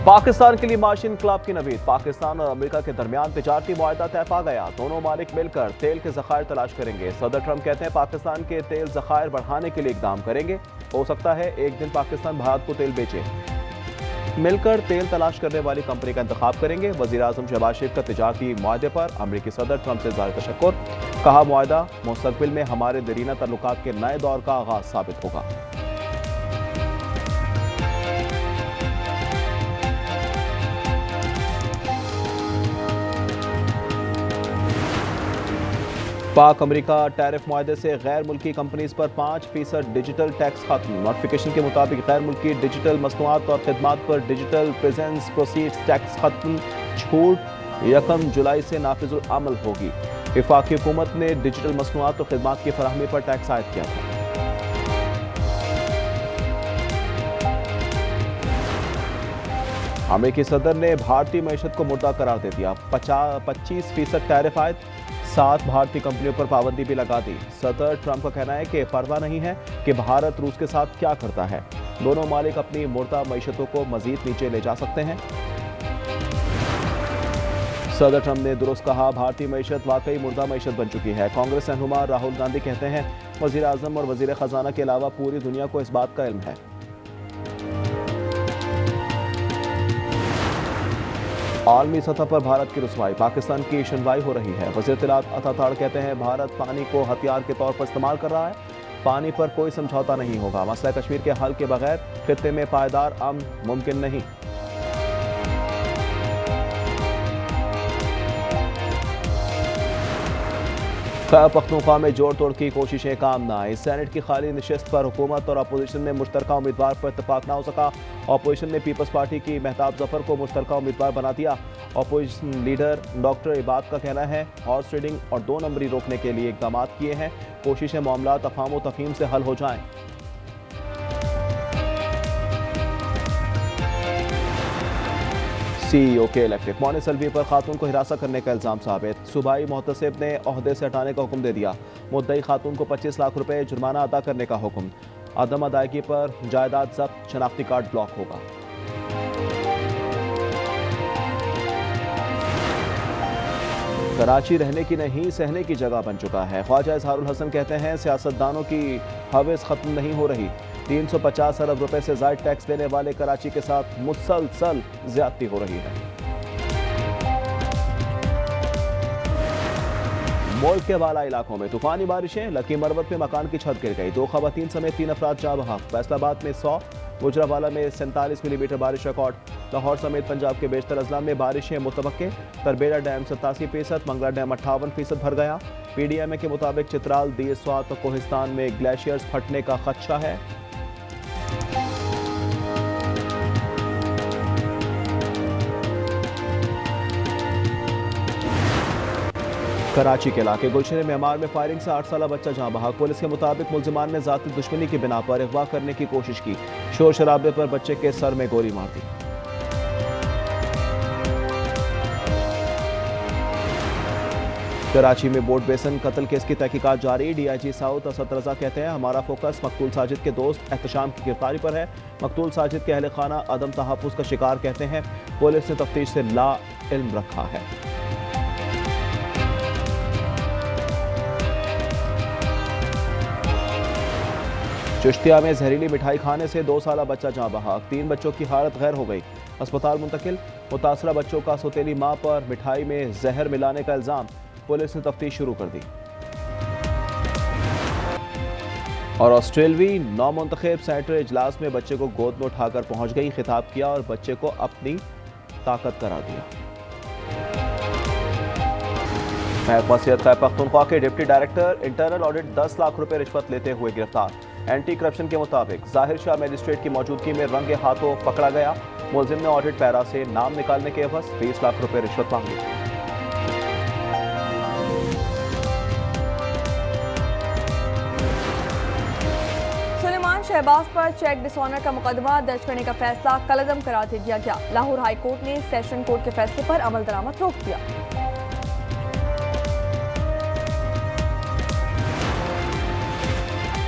पाकिस्तान के लिए माशी इनकलाब की नवीद। पाकिस्तान और अमेरिका के दरमियान तिजारती मुआहदा तय पा गया। दोनों मालिक मिलकर तेल के जखायर तलाश करेंगे। सदर ट्रंप कहते हैं पाकिस्तान के तेल जखायर बढ़ाने के लिए इकदाम करेंगे। हो सकता है एक दिन पाकिस्तान भारत को तेल बेचे। मिलकर तेल तलाश करने वाली कंपनी का इंतखाब करेंगे। वजीर आजम शहबाज शरीफ का तिजारती मुआहदे पर अमेरिकी सदर ट्रंप से इज़हार तशक्कुर। कहा मुआहदा मुस्तकबिल में हमारे दरीना तल्लुकात के नए दौर का आगाज साबित होगा। पाक अमेरिका टैरिफ मुआहदे से गैर मुल्की कंपनीज पर 5% डिजिटल टैक्स खत्म। नोटिफिकेशन के मुताबिक गैर मुल्की डिजिटल मसनूआत और खिदमात पर डिजिटल प्रेजेंस प्रोसीड्स टैक्स खत्म। छूट 1 जुलाई से नाफिजुल अमल होगी। वफाकी हुकूमत ने डिजिटल मसनूआत और खिदमात की फराहमी पर टैक्स आयद किया था। अमेरिकी सदर ने भारतीय मईशत को मुर्दा करार दे दिया। 25% टैरिफ आयद, 7 भारतीय कंपनियों पर पाबंदी भी लगा दी। सदर ट्रंप का कहना है कि परवाह नहीं है कि भारत रूस के साथ क्या करता है। दोनों मालिक अपनी मुर्दा मईशतों को मजीद नीचे ले जा सकते हैं। सदर ट्रंप ने दुरुस्त कहा, भारतीय मईशत वाकई मुर्दा मईशत बन चुकी है। कांग्रेस रहनुमा राहुल गांधी कहते हैं वजीर आजम और वजीर खजाना के अलावा पूरी दुनिया को इस बात का इल्म है। आलमी सतह पर भारत की रुसवाई, पाकिस्तान की शनवाई हो रही है। वज़ीर इत्तलात अता ताड़ कहते हैं भारत पानी को हथियार के तौर पर इस्तेमाल कर रहा है। पानी पर कोई समझौता नहीं होगा। मसला कश्मीर के हल के बगैर खित्ते में पायदार अमन मुमकिन नहीं। खैबर पख्तूनख्वा में जोड़ तोड़ की कोशिशें काम न आई। सेनेट की खाली नशिस्त पर हुकूमत और अपोजिशन में मुश्तरका उम्मीदवार पर इत्तफाक न हो सका। अपोजिशन ने पीपल्स पार्टी की मेहताब जफर को मुश्तरका उम्मीदवार बना दिया। अपोजिशन लीडर डॉक्टर इबाद का कहना है हॉर्स ट्रेडिंग और 2 नंबरी रोकने के लिए इकदाम किए हैं। कोशिश है मामला तफाहम व तफहीम से हल हो जाएं। CEO के इलेक्ट्रिक मोनिस अलवी पर खातून को हिरासत करने का इल्जाम साबित। सूबाई मोहतसिब ने ओहदे से हटाने का हुक्म दे दिया। मुद्दई खातून को 25 लाख रुपए जुर्माना अदा करने का हुक्म। अदम अदायगी पर जायदाद जब्त, शनाख्ती कार्ड ब्लॉक होगा। कराची रहने की नहीं सहने की जगह बन चुका है। ख्वाजा इजहारुल हसन कहते हैं सियासतदानों की हवस खत्म नहीं हो रही। 350 अरब रुपए से ज़ायद टैक्स देने वाले कराची के साथ मुसलसल ज्यादती हो रही है। मुल्क के वाला इलाकों में तूफानी बारिशें। लकी मरवत में मकान की छत गिर गई। 2 खवातीन समेत 3 अफराद जाँ बहक। फैसलाबाद में 100, गुजरावाला में 47 मिलीमीटर बारिश रिकॉर्ड। लाहौर समेत पंजाब के बेशतर अजला में बारिशें मुतवक्के। तरबेड़ा डैम 87%, मंगला डैम 58% भर गया। PDMA के मुताबिक चित्राल, दीर स्वात और कोहिस्तान में ग्लेशियर्स फटने का खदशा है। कराची के इलाके गुलशन मेमार में फायरिंग से 8 साला बच्चा जाँ बहक। पुलिस के मुताबिक मुलजिमान ने जाती दुश्मनी की बिना पर अगवा करने की कोशिश की। शोर शराबे पर बच्चे के सर में गोली मार दी। कराची में बोट बेसन कत्ल केस की तहकीकात जारी। DIG साउथ असद रजा कहते हैं हमारा फोकस मकतूल साजिद के दोस्त एहतशाम की गिरफ्तारी पर है। मकतूल साजिद के अहल खाना अदम तहफ़्फ़ुज़ का शिकार कहते हैं पुलिस ने तफ्तीश से ला इल्म रखा है। चिश्तिया में जहरीली मिठाई खाने से 2 साला बच्चा जाँ बहक। 3 बच्चों की हालत गैर हो गई। अस्पताल मुंतकिल। मुतासरा बच्चों का सौतेली मां पर मिठाई में जहर मिलाने का इल्जाम। पुलिस ने तफ्तीश शुरू कर दी। और ऑस्ट्रेलवी नौमुंतखब सेनेटर इजलास में बच्चे को गोद में उठाकर पहुंच गई। खिताब किया और बच्चे को अपनी ताकत करार दिया। खैबर पख्तूनख्वा के deputy director internal audit 10 lakh रुपए रिश्वत लेते हुए गिरफ्तार। एंटी करप्शन के मुताबिक जाहिर शाह मजिस्ट्रेट की मौजूदगी में रंगे हाथों पकड़ा गया। मुलजिम ने ऑडिट पैरा से नाम निकालने के एवज 20 लाख रुपए रिश्वत मांगी। शहबाज पर चेक डिसऑनर का मुकदमा दर्ज करने का फैसला कलअदम करार दे दिया गया। लाहौर हाई कोर्ट ने सेशन कोर्ट के फैसले पर अमल दरामद रोक दिया।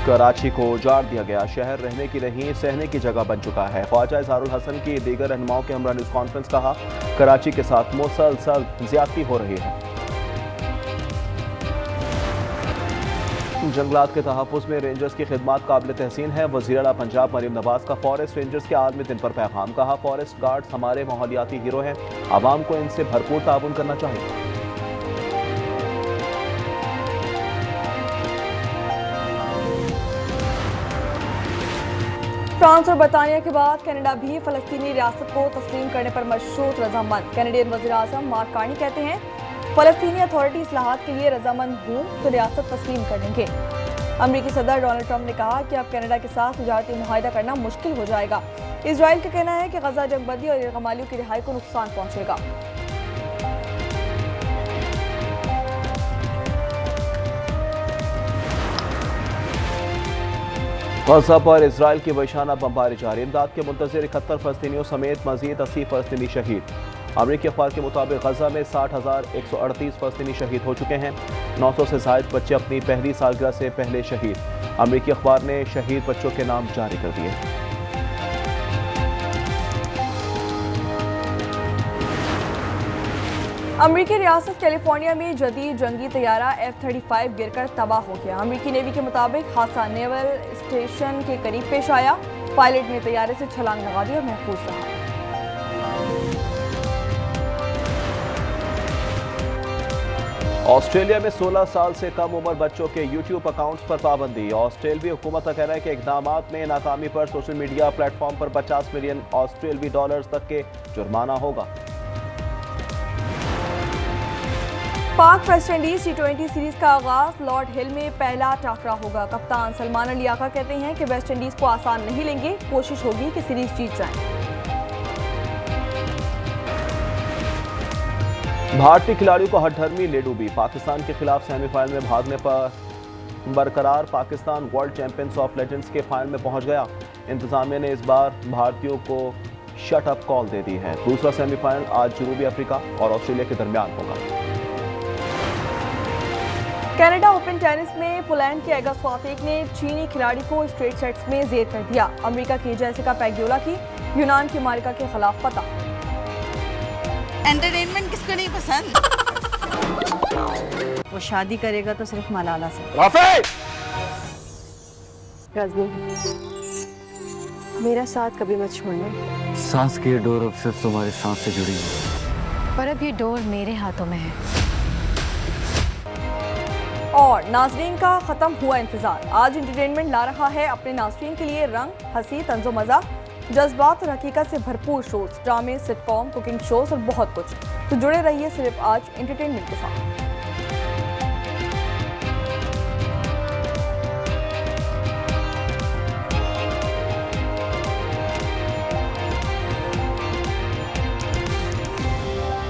कराची को उजाड़ दिया गया, शहर रहने की नहीं सहने की जगह बन चुका है। ख्वाजा इजहारुल हसन की दीगर रहनुमाओं के हमरा न्यूज़ कॉन्फ्रेंस कहा, कराची के साथ मुसलसल ज्यादती हो रही है। जंगलात के तहफ़्फ़ुज़ में रेंजर्स की खिदमत काबिल तहसीन है। वज़ीर आला पंजाब मरीम नवाज का फॉरेस्ट रेंजर्स के आलमी दिन पर पैगाम, कहा फॉरेस्ट गार्ड्स हमारे माहौलियाती हीरो हैं, आवाम को इनसे भरपूर ताउन करना चाहिए। फ्रांस और बरतानिया के बाद कनाडा भी फ़लस्तीनी रियासत को तस्लीम करने पर मशरूत रजामंद। कैनेडियन वज़ीर आज़म मार्क कार्नी कहते हैं, फ़लस्तीनी अथॉरिटी इस्लाहात के लिए रजामंद हूँ तो रियासत तस्लीम कर लेंगे। अमरीकी सदर डोनाल्ड ट्रंप ने कहा कि अब कनाडा के साथ तिजारती मुआहदा करना मुश्किल हो जाएगा। इजराइल का कहना है कि गजा जंगबंदी और यरगमालियों की रिहाई को नुकसान पहुँचेगा। गजा पर इजराइल की वैशाना बमबारी जारी, इमदाद के मुंतज़िर 71 फ़लस्तीनियों समेत मजीद 80 फ़लस्तीनी शहीद। अमरीकी अखबार के मुताबिक गजा में 60,138 फ़लस्तीनी शहीद हो चुके हैं। 900 से ज़ायद बच्चे अपनी पहली सालगिरह से पहले शहीद। अमरीकी अखबार ने शहीद बच्चों के नाम जारी कर दिए। अमरीकी रियासत कैलिफोर्निया में जदीद जंगी तैयारा F-35 गिरकर तबाह हो गया। अमरीकी नेवी के मुताबिक हादसा नेवल स्टेशन के करीब पेश आया। पायलट ने तैयारे से छलांग लगा दी और महफूज रहा। ऑस्ट्रेलिया में 16 साल से कम उम्र बच्चों के यूट्यूब अकाउंट्स पर पाबंदी। ऑस्ट्रेलवी हुकूमत का कहना है कि इकदामात में नाकामी पर सोशल मीडिया प्लेटफॉर्म पर 50 मिलियन ऑस्ट्रेलवी डॉलर्स तक के जुर्माना होगा। पाक वेस्ट इंडीज T20 सीरीज का आगाज लॉर्ड हिल में पहला टाकरा होगा। कप्तान सलमान अली आका कहते हैं कि वेस्ट इंडीज को आसान नहीं लेंगे, कोशिश होगी कि सीरीज जीत जाए। भारतीय खिलाड़ियों को हठधर्मी ले डूबी, पाकिस्तान के खिलाफ सेमीफाइनल में भागने पर बरकरार Pakistan world champions of legends के फाइनल में पहुंच गया। इंतजामिया ने इस बार भारतीयों को शट अप कॉल दे दी है। दूसरा सेमीफाइनल आज जनूबी अफ्रीका और ऑस्ट्रेलिया के दरमियान होगा। कनाडा ओपन टेनिस में पोलैंड के एगा स्वातेक ने चीनी खिलाड़ी को स्ट्रेट सेट्स में जेर कर दिया। अमेरिका की जेसिका पेग्योला की यूनान की मारिका के खिलाफ फतह। एंटरटेनमेंट किसको नहीं पसंद? वो शादी करेगा तो सिर्फ मलाला से। रजनी, मेरा साथ कभी मत छोड़ना। सांस की ये डोर अब सिर्फ तुम्हारे सांस से जुड़ी है। पर अब ये डोर मेरे हाथों में है। और नाजरीन का खत्म हुआ इंतजार। आज एंटरटेनमेंट ला रहा है अपने नाजरीन के लिए रंग, हंसी, तंजो मजा, जज्बात और हकीकत से भरपूर शोज, ड्रामे, सिटकॉम, कुकिंग शोज और बहुत कुछ। तो जुड़े रहिए सिर्फ आज एंटरटेनमेंट के साथ।